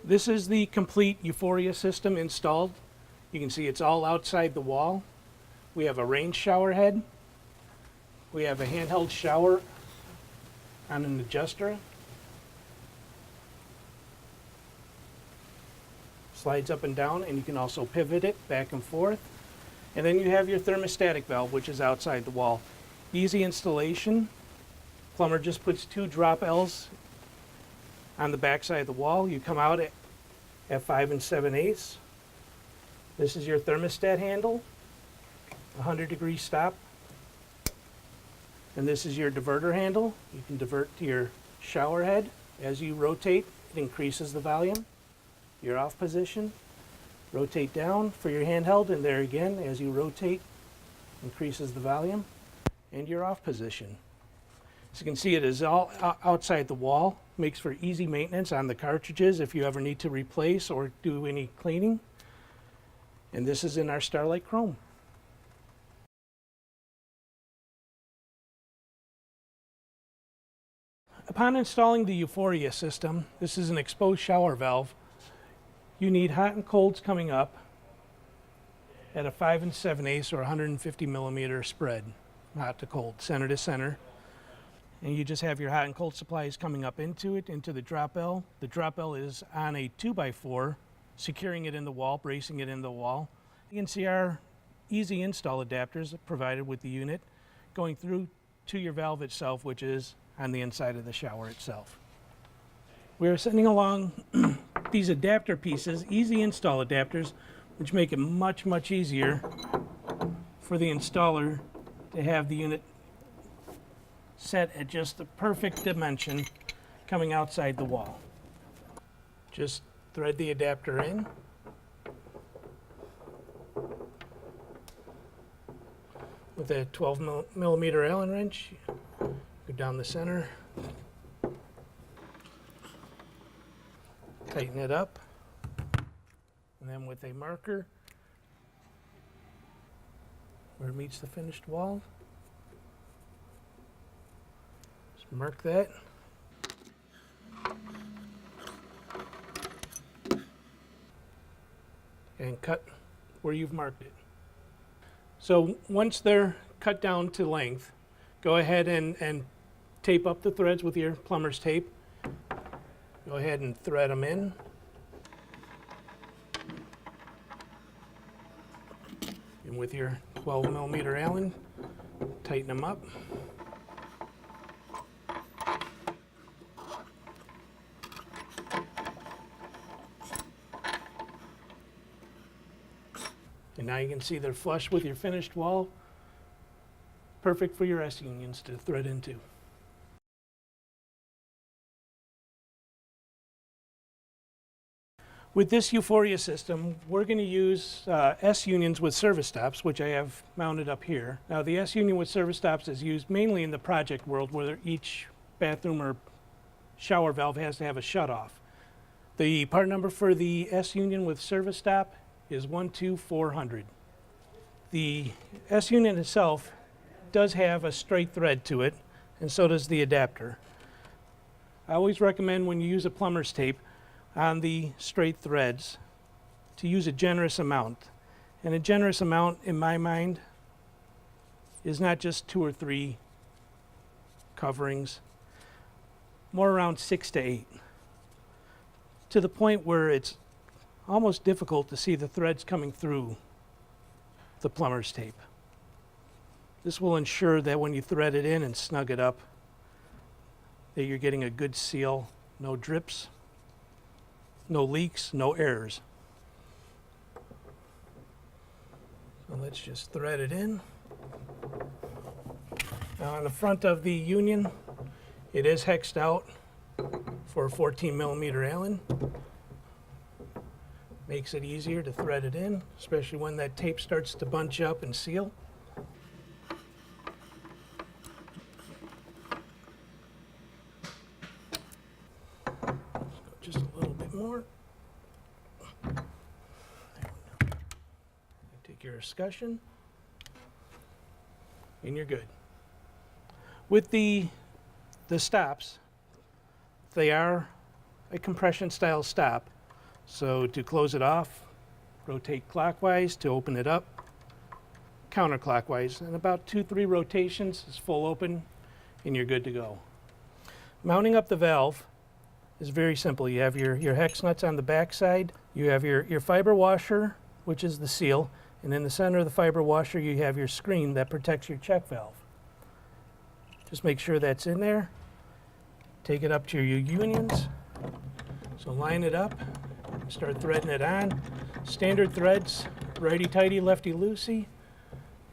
This is the complete Euphoria system installed. You can see it's all outside the wall. We have a rain shower head. We have a handheld shower on an adjuster. Slides up and down, and you can also pivot it back and forth. And then you have your thermostatic valve, which is outside the wall. Easy installation. Plumber just puts 2 drop L's on the back side of the wall. You come out at 5 7/8. This is your thermostat handle, 100-degree stop. And this is your diverter handle. You can divert to your shower head. As you rotate, it increases the volume. Your off position. Rotate down for your handheld, and there again, as you rotate, increases the volume. And your off position. As you can see, it is all outside the wall. Makes for easy maintenance on the cartridges if you ever need to replace or do any cleaning. And this is in our Starlight Chrome. Upon installing the Euphoria system, this is an exposed shower valve. You need hot and colds coming up at a 5 7/8 or 150 millimeter spread, hot to cold, center to center. And you just have your hot and cold supplies coming up into it, into the drop L. The drop L is on a 2x4, securing it in the wall, bracing it in the wall. You can see our easy install adapters provided with the unit going through to your valve itself, which is on the inside of the shower itself. We're sending along these adapter pieces, easy install adapters, which make it much, much easier for the installer to have the unit set at just the perfect dimension coming outside the wall. Just thread the adapter in. With a 12 millimeter Allen wrench, go down the center, tighten it up, and then with a marker where it meets the finished wall, just mark that. And cut where you've marked it. So once they're cut down to length, go ahead and tape up the threads with your plumber's tape. Go ahead and thread them in. And with your 12 millimeter Allen, tighten them up. And now you can see they're flush with your finished wall. Perfect for your S-unions to thread into. With this Euphoria system, we're going to use S-unions with service stops, which I have mounted up here. Now the S-union with service stops is used mainly in the project world where each bathroom or shower valve has to have a shutoff. The part number for the S-union with service stop is 12400. The S-union itself does have a straight thread to it, and so does the adapter. I always recommend when you use a plumber's tape on the straight threads to use a generous amount. And a generous amount, in my mind, is not just 2 or 3 coverings, more around 6 to 8, to the point where it's almost difficult to see the threads coming through the plumber's tape. This will ensure that when you thread it in and snug it up, that you're getting a good seal, no drips, no leaks, no errors. So let's just thread it in. Now on the front of the union, it is hexed out for a 14 millimeter Allen. Makes it easier to thread it in, especially when that tape starts to bunch up and seal. Just a little bit more. There we go. Take Take your escutcheon, and you're good. With the stops, they are a compression style stop. So to close it off, rotate clockwise. To open it up, counterclockwise. And about 2-3 rotations is full open, and you're good to go. Mounting up the valve is very simple. You have your hex nuts on the back side. You have your fiber washer, which is the seal. And in the center of the fiber washer, you have your screen that protects your check valve. Just make sure that's in there. Take it up to your unions. So line it up, start threading it on. Standard threads, righty-tighty, lefty-loosey,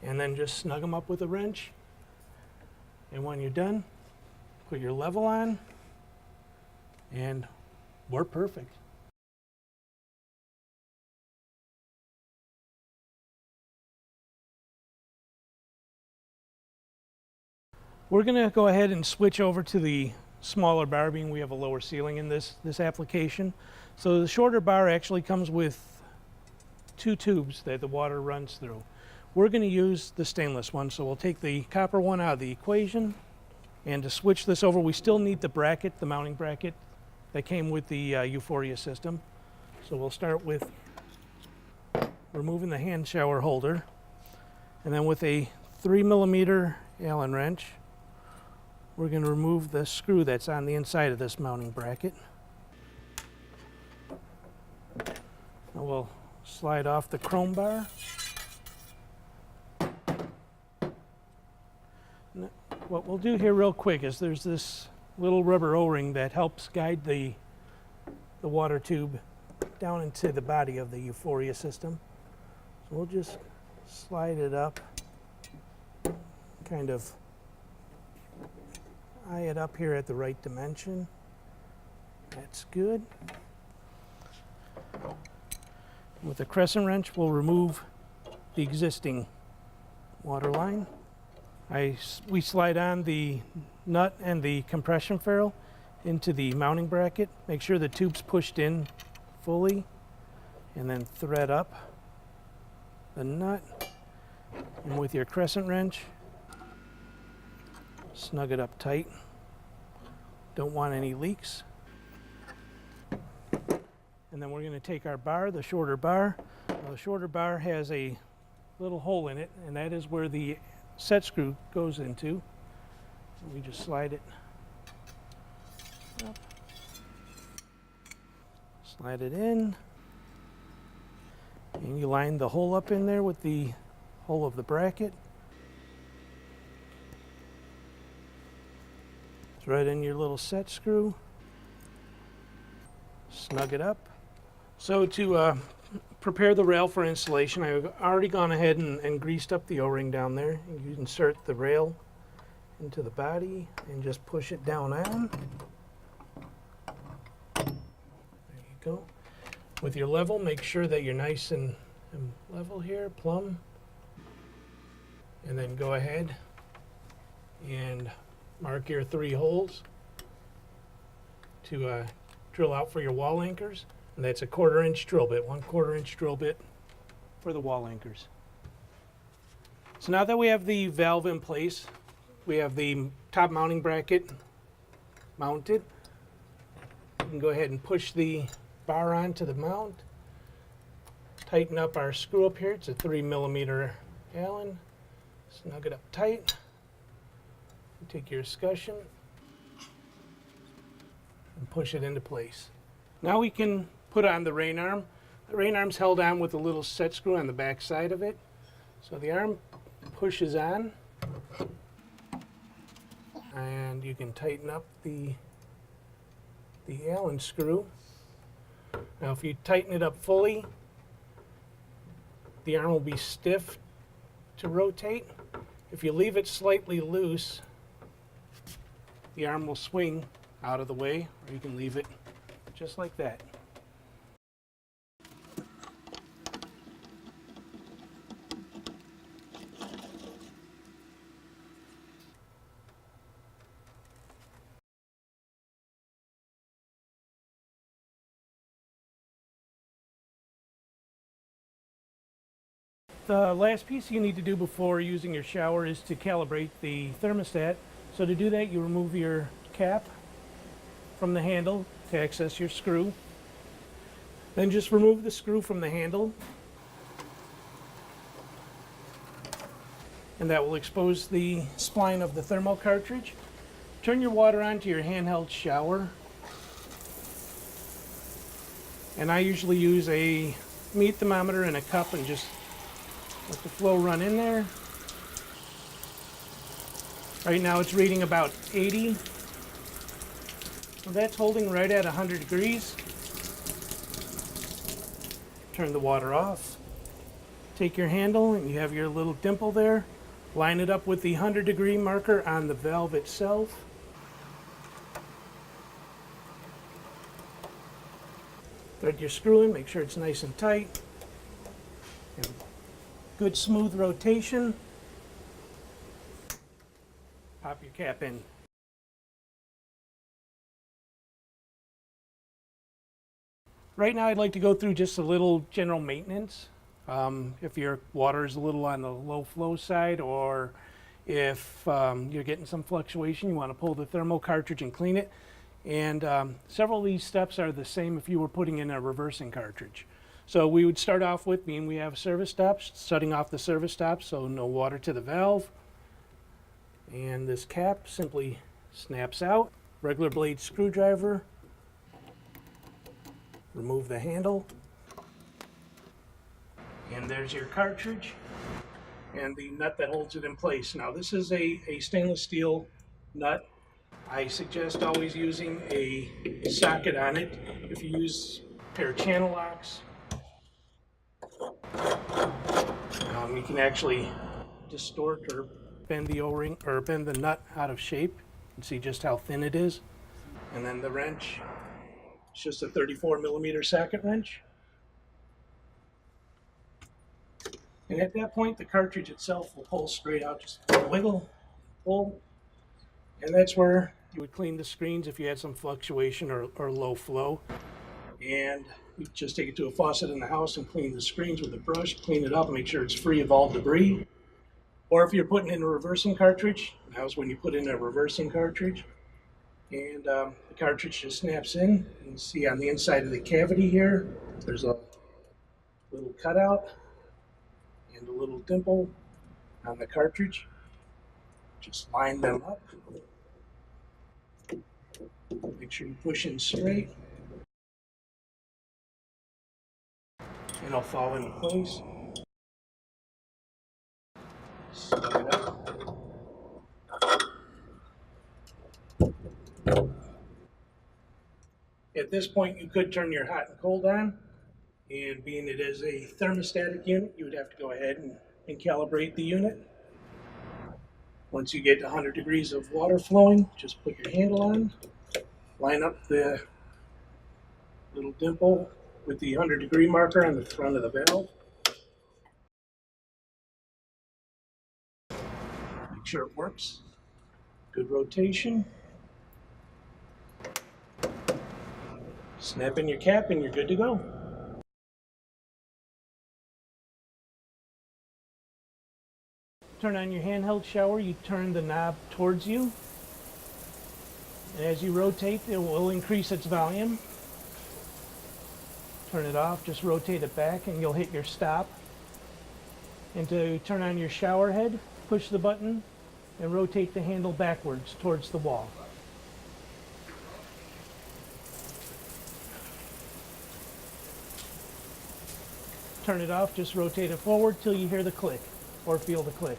and then just snug them up with a wrench. And when you're done, put your level on, and we're perfect. We're going to go ahead and switch over to the smaller bar, being we have a lower ceiling in this application. So the shorter bar actually comes with 2 tubes that the water runs through. We're going to use the stainless one, so we'll take the copper one out of the equation. And to switch this over, we still need the bracket, the mounting bracket that came with the Euphoria system. So we'll start with removing the hand shower holder, and then with a 3mm Allen wrench, we're going to remove the screw that's on the inside of this mounting bracket. Now we'll slide off the chrome bar. What we'll do here real quick is there's this little rubber O-ring that helps guide the water tube down into the body of the Euphoria system. So we'll just slide it up, kind of eye it up here at the right dimension. That's good. With a crescent wrench, we'll remove the existing water line. We slide on the nut and the compression ferrule into the mounting bracket. Make sure the tube's pushed in fully, and then thread up the nut. And with your crescent wrench, snug it up tight. Don't want any leaks. And then we're going to take our bar, the shorter bar. Now, the shorter bar has a little hole in it, and that is where the set screw goes into. So we just slide it up, slide it in, and you line the hole up in there with the hole of the bracket. Thread in your little set screw, snug it up. So to prepare the rail for installation, I've already gone ahead and greased up the O-ring down there. You insert the rail into the body and just push it down on. There you go. With your level, make sure that you're nice and level here, plumb. And then go ahead and mark your 3 holes to drill out for your wall anchors. And that's a 1/4 inch drill bit, 1/4 inch drill bit for the wall anchors. So now that we have the valve in place, we have the top mounting bracket mounted. You can go ahead and push the bar onto the mount. Tighten up our screw up here. It's a 3mm Allen. Snug it up tight. Take your escutcheon and push it into place. Now we can put on the rein arm. The rein arm's held on with a little set screw on the back side of it. So the arm pushes on, and you can tighten up the Allen screw. Now if you tighten it up fully, the arm will be stiff to rotate. If you leave it slightly loose, the arm will swing out of the way, or you can leave it just like that. The last piece you need to do before using your shower is to calibrate the thermostat. So to do that, you remove your cap from the handle to access your screw. Then just remove the screw from the handle, and that will expose the spline of the thermal cartridge. Turn your water on to your handheld shower, and I usually use a meat thermometer and a cup and just let the flow run in there. Right now it's reading about 80. That's holding right at 100 degrees. Turn the water off. Take your handle and you have your little dimple there. Line it up with the 100-degree marker on the valve itself. Thread your screw in, make sure it's nice and tight. And good smooth rotation. Pop your cap in. Right now I'd like to go through just a little general maintenance. If your water is a little on the low flow side, or if you're getting some fluctuation, you want to pull the thermal cartridge and clean it. And several of these steps are the same if you were putting in a reversing cartridge. So we would start off with, being we have service stops, shutting off the service stops so no water to the valve. And this cap simply snaps out. Regular blade screwdriver. Remove the handle. And there's your cartridge and the nut that holds it in place. Now this is a stainless steel nut. I suggest always using a socket on it. If you use a pair of channel locks, you can actually distort or bend the O-ring or bend the nut out of shape and see just how thin it is. And then the wrench, it's just a 34mm socket wrench. And at that point, the cartridge itself will pull straight out, just wiggle, pull. And that's where you would clean the screens if you had some fluctuation or low flow. And you just take it to a faucet in the house and clean the screens with a brush, clean it up, make sure it's free of all debris. Or if you're putting in a reversing cartridge, now's when you put in a reversing cartridge. And the cartridge just snaps in. You can see on the inside of the cavity here, there's a little cutout and a little dimple on the cartridge. Just line them up. Make sure you push in straight. And it'll fall into place. Slide it up. At this point, you could turn your hot and cold on, and being it is a thermostatic unit, you would have to go ahead and calibrate the unit. Once you get 100 degrees of water flowing, just put your handle on, line up the little dimple with the 100-degree marker on the front of the valve. Make sure it works. Good rotation. Snap in your cap and you're good to go. Turn on your handheld shower, you turn the knob towards you. And as you rotate, it will increase its volume. Turn it off, just rotate it back and you'll hit your stop. And to turn on your shower head, push the button and rotate the handle backwards towards the wall. Turn it off, just rotate it forward till you hear the click or feel the click.